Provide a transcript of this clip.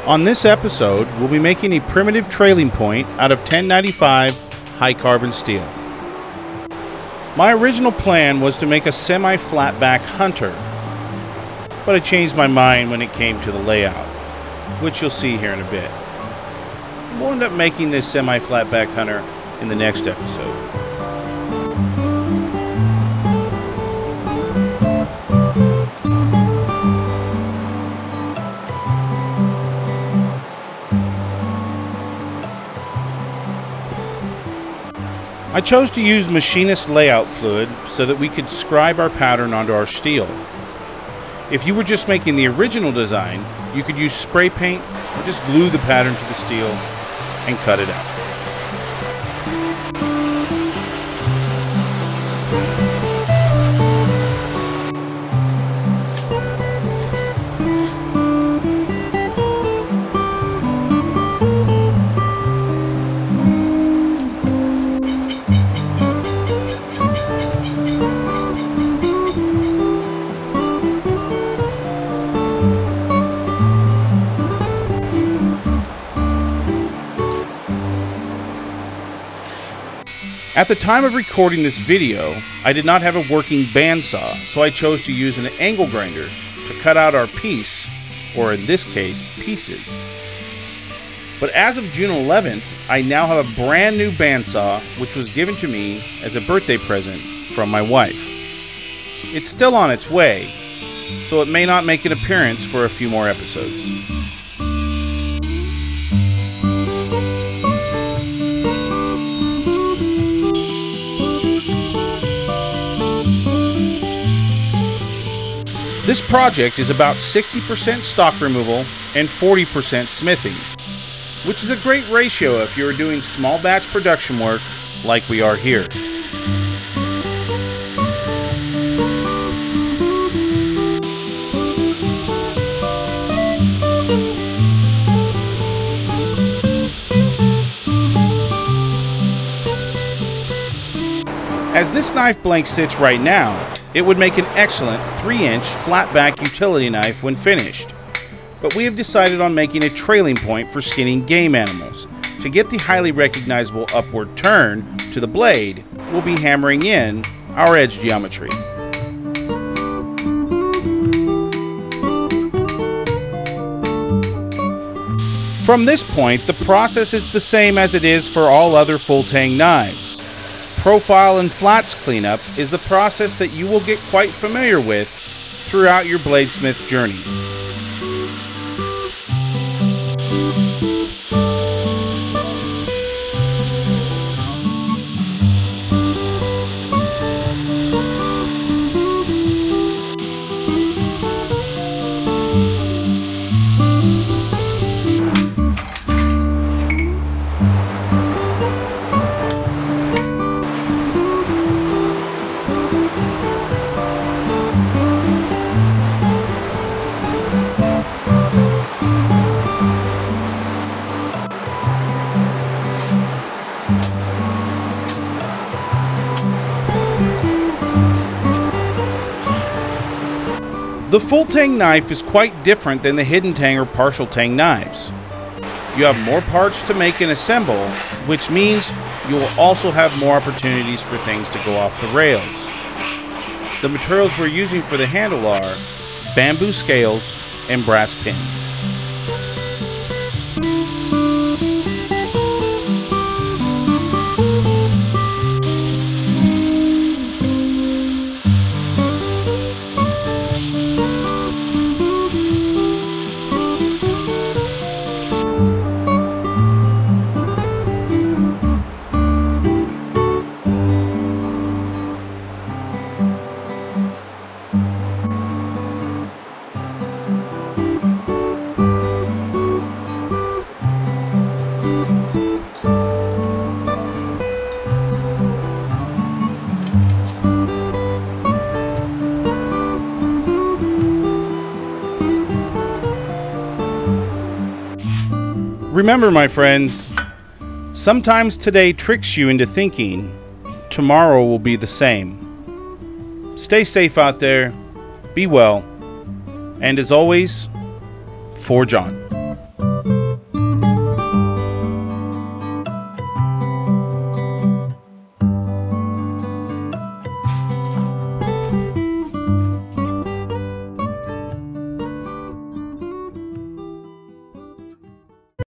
On this episode, we'll be making a primitive trailing point out of 1095 high carbon steel. My original plan was to make a semi-flatback hunter, but I changed my mind when it came to the layout, which you'll see here in a bit. We'll end up making this semi-flatback hunter in the next episode. I chose to use machinist layout fluid so that we could scribe our pattern onto our steel. If you were just making the original design, you could use spray paint or just glue the pattern to the steel and cut it out. At the time of recording this video, I did not have a working bandsaw, so I chose to use an angle grinder to cut out our piece, or in this case, pieces. But as of June 11th, I now have a brand new bandsaw, which was given to me as a birthday present from my wife. It's still on its way, so it may not make an appearance for a few more episodes. This project is about 60% stock removal and 40% smithing, which is a great ratio if you are doing small batch production work like we are here. As this knife blank sits right now, it would make an excellent 3-inch flatback utility knife when finished. But we have decided on making a trailing point for skinning game animals. To get the highly recognizable upward turn to the blade, we'll be hammering in our edge geometry. From this point, the process is the same as it is for all other full tang knives. Profile and flats cleanup is the process that you will get quite familiar with throughout your bladesmith journey. The full tang knife is quite different than the hidden tang or partial tang knives. You have more parts to make and assemble, which means you will also have more opportunities for things to go off the rails. The materials we're using for the handle are bamboo scales and brass pins. Remember, my friends, sometimes today tricks you into thinking tomorrow will be the same. Stay safe out there, be well, and as always, Forge on.